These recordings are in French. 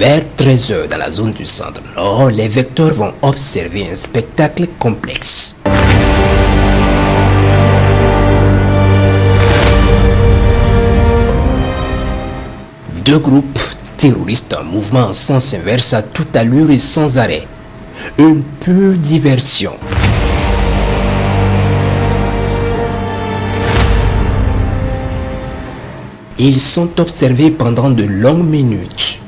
Vers 13 heures dans la zone du centre nord, les vecteurs vont observer un spectacle complexe. Deux groupes terroristes en mouvement en sens inverse à toute allure et sans arrêt. Un peu diversion. Ils sont observés pendant de longues minutes.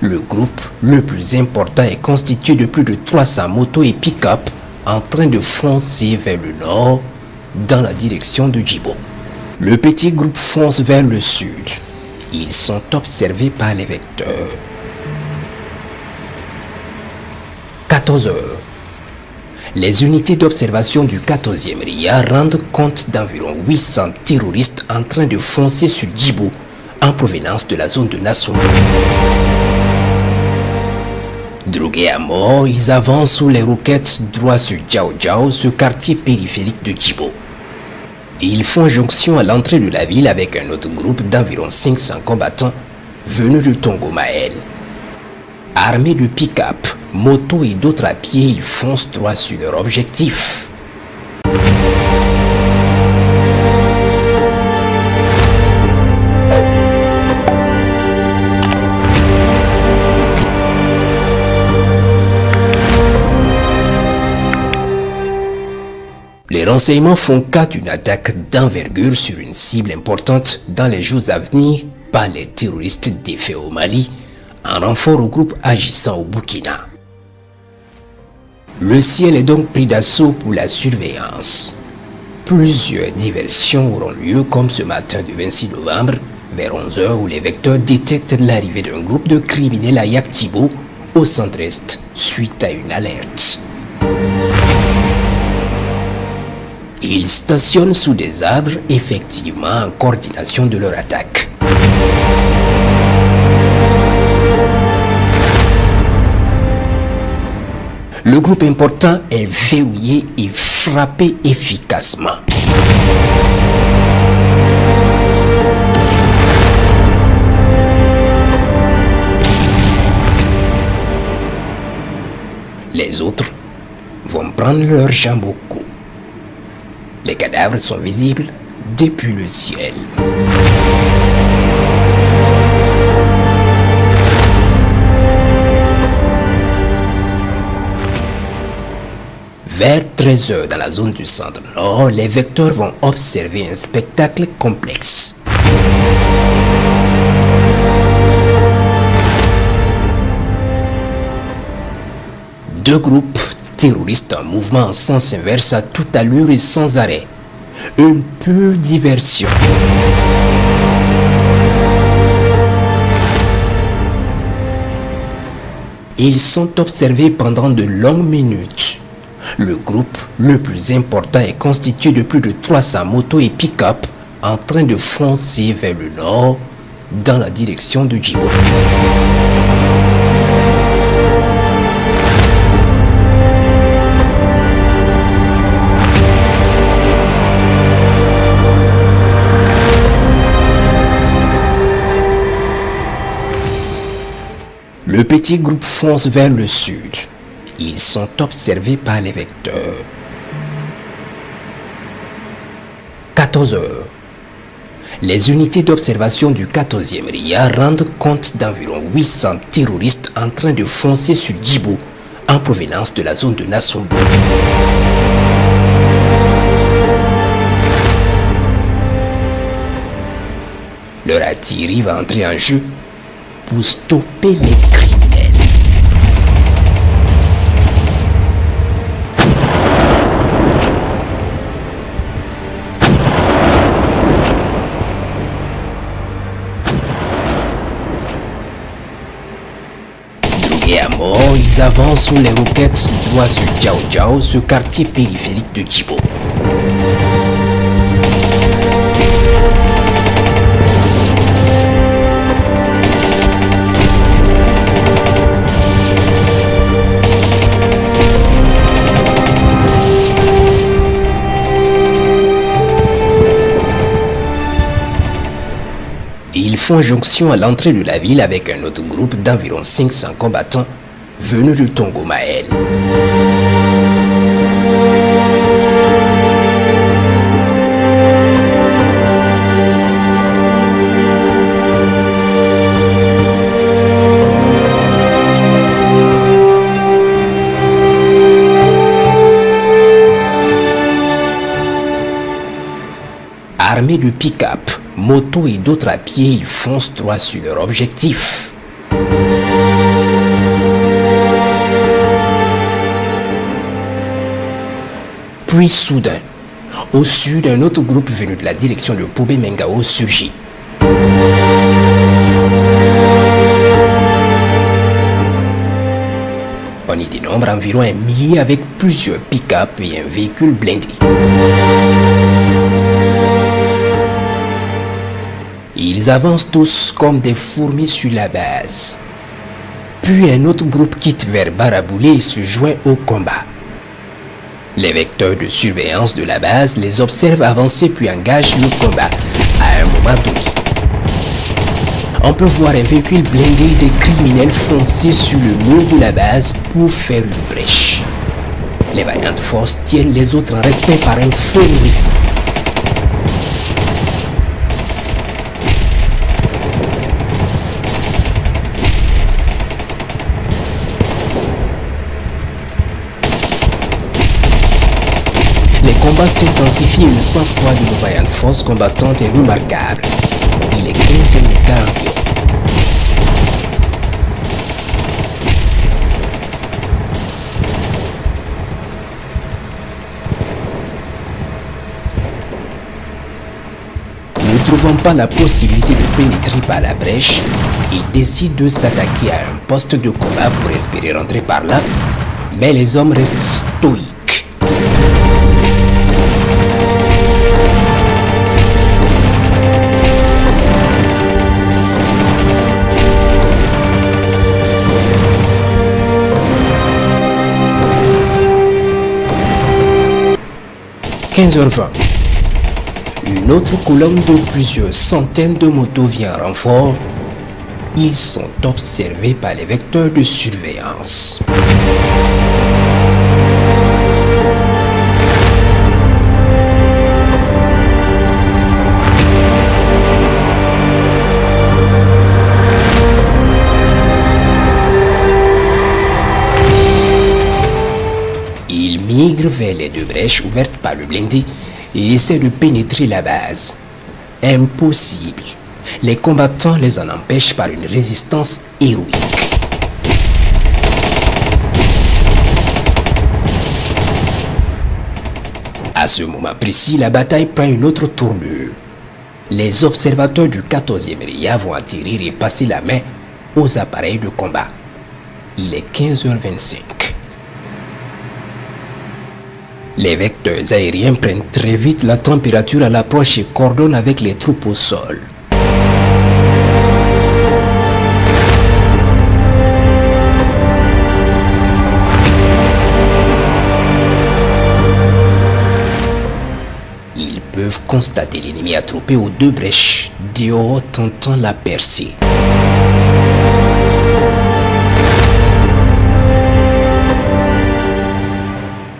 Le groupe le plus important est constitué de plus de 300 motos et pick-up en train de foncer vers le nord dans la direction de Djibo. Le petit groupe fonce vers le sud. Ils sont observés par les vecteurs. 14 heures. Les unités d'observation du 14e RIA rendent compte d'environ 800 terroristes en train de foncer sur Djibo en provenance de la zone de Nassau. Drogués à mort, ils avancent sous les roquettes droit sur Djao Djao, ce quartier périphérique de Djibo. Ils font jonction à l'entrée de la ville avec un autre groupe d'environ 500 combattants venus de Tongomaël. Armés de pick-up, motos et d'autres à pied, ils foncent droit sur leur objectif. Les renseignements font cas d'une attaque d'envergure sur une cible importante dans les jours à venir par les terroristes défaits au Mali, en renfort au groupe agissant au Burkina. Le ciel est donc pris d'assaut pour la surveillance. Plusieurs diversions auront lieu comme ce matin du 26 novembre, vers 11 h où les vecteurs détectent l'arrivée d'un groupe de criminels à Yaktibo, au centre-est, suite à une alerte. Ils stationnent sous des arbres, effectivement en coordination de leur attaque. Le groupe important est verrouillé et frappé efficacement. Les autres vont prendre leur jambe au cou. Les cadavres sont visibles depuis le ciel. Vers 13 h dans la zone du centre nord, les vecteurs vont observer un spectacle complexe. Deux groupes terroristes en mouvement en sens inverse à toute allure et sans arrêt. Un peu diversion. Ils sont observés pendant de longues minutes. Le groupe le plus important est constitué de plus de 300 motos et pick-up en train de foncer vers le nord dans la direction de Djibo. Le petit groupe fonce vers le sud. Ils sont observés par les vecteurs. 14 heures. Les unités d'observation du 14e RIA rendent compte d'environ 800 terroristes en train de foncer sur Djibo en provenance de la zone de Nassau. Leur artillerie va entrer en jeu pour stopper les criminels. Drogués à mort, ils avancent sous les roquettes droit sur Djao Djao, ce quartier périphérique de Djibo. font jonction à l'entrée de la ville avec un autre groupe d'environ 500 combattants venus de Tongomael. Armés de pick-up, motos et d'autres à pied, ils foncent droit sur leur objectif. Puis soudain, au sud, un autre groupe venu de la direction de Pobé Mengao surgit. On y dénombre environ 1 millier avec plusieurs pick-up et un véhicule blindé. Ils avancent tous comme des fourmis sur la base. Puis un autre groupe quitte vers Baraboulé et se joint au combat. Les vecteurs de surveillance de la base les observent avancer puis engagent le combat à un moment donné. On peut voir un véhicule blindé des criminels foncer sur le mur de la base pour faire une brèche. Les vaillantes forces tiennent les autres en respect par un feu nourri. Les combats s'intensifient et le sang-froid de nos vaillantes forces combattantes est remarquable. Il est 15h15 environ. Ne trouvant pas la possibilité de pénétrer par la brèche, ils décident de s'attaquer à un poste de combat pour espérer rentrer par là, mais les hommes restent stoïques. « 15h20. Une autre colonne de plusieurs centaines de motos vient en renfort. Ils sont observés par les vecteurs de surveillance. Ils migrent vers les deux brèches ouvertes par le blindé et essaient de pénétrer la base. Impossible. Les combattants les en empêchent par une résistance héroïque. À ce moment précis, la bataille prend une autre tournure. Les observateurs du 14e RIA vont atterrir et passer la main aux appareils de combat. Il est 15h25. Les vecteurs aériens prennent très vite la température à l'approche et coordonnent avec les troupes au sol. Ils peuvent constater l'ennemi attroupé aux deux brèches, dehors tentant la percée.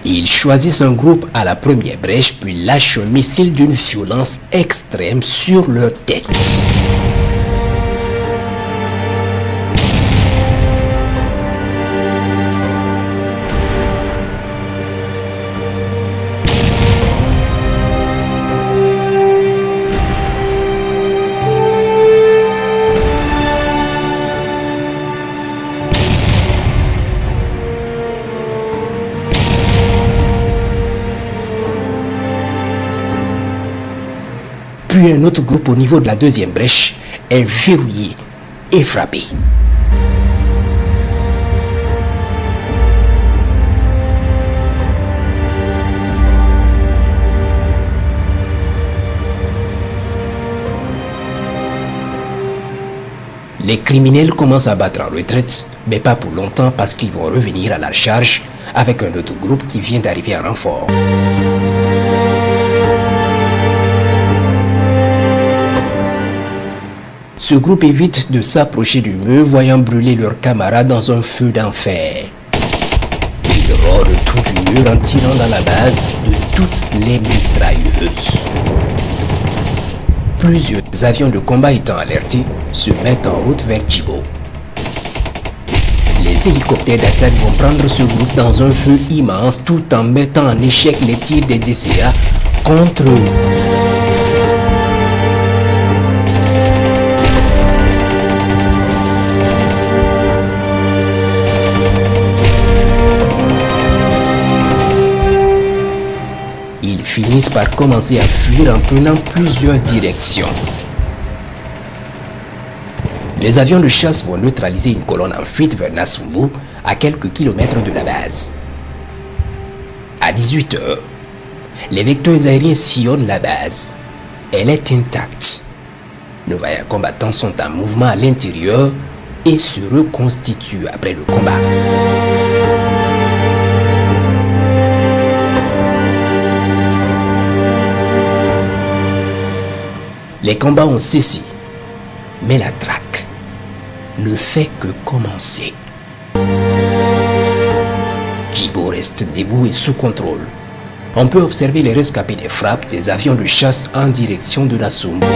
Ils choisissent un groupe à la première brèche puis lâchent un missile d'une violence extrême sur leur tête. Puis un autre groupe au niveau de la deuxième brèche est verrouillé et frappé. Les criminels commencent à battre en retraite, mais pas pour longtemps parce qu'ils vont revenir à la charge avec un autre groupe qui vient d'arriver en renfort. Ce groupe évite de s'approcher du mur, voyant brûler leurs camarades dans un feu d'enfer. Ils rôdent tout du mur en tirant dans la base de toutes les mitrailleuses. Plusieurs avions de combat étant alertés, se mettent en route vers Djibo. Les hélicoptères d'attaque vont prendre ce groupe dans un feu immense tout en mettant en échec les tirs des DCA contre eux. Ils finissent par commencer à fuir en prenant plusieurs directions. Les avions de chasse vont neutraliser une colonne en fuite vers Nassumbo, à quelques kilomètres de la base. À 18 h, les vecteurs aériens sillonnent la base. Elle est intacte. Nos vaillants combattants sont en mouvement à l'intérieur et se reconstituent après le combat. Les combats ont cessé, mais la traque ne fait que commencer. Djibo reste debout et sous contrôle. On peut observer les rescapés des frappes des avions de chasse en direction de Nassumbo.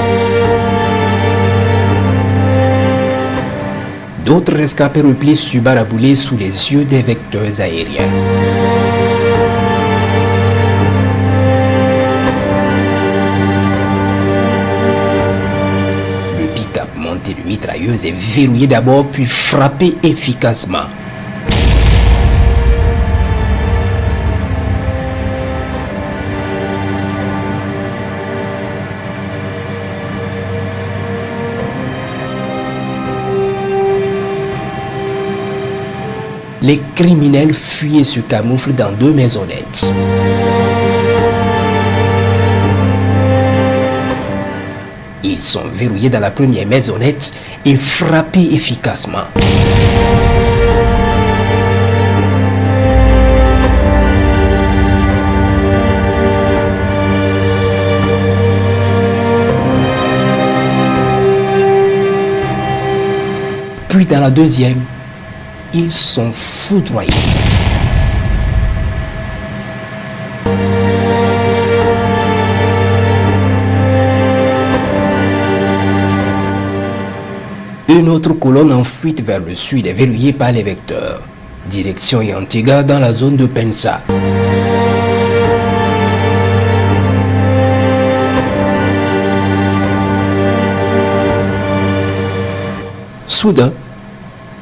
D'autres rescapés replient sur Baraboulé sous les yeux des vecteurs aériens. Le pick-up monté de mitrailleuses est verrouillé d'abord puis frappé efficacement. Les criminels fuient et se camouflent dans 2 maisonnettes. Ils sont verrouillés dans la première maisonnette et frappés efficacement. Puis dans la deuxième, ils sont foudroyés. Une autre colonne en fuite vers le sud est verrouillée par les vecteurs. Direction Yantiga dans la zone de Pensa. Soudain,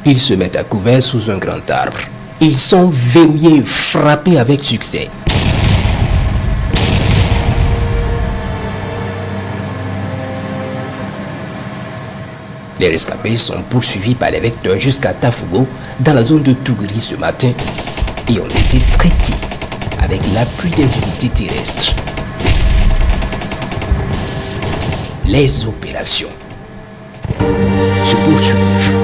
ils se mettent à couvert sous un grand arbre. Ils sont verrouillés et frappés avec succès. Les rescapés sont poursuivis par les vecteurs jusqu'à Tafugo, dans la zone de Tougri ce matin, et ont été traités avec l'appui des unités terrestres. Les opérations se poursuivent.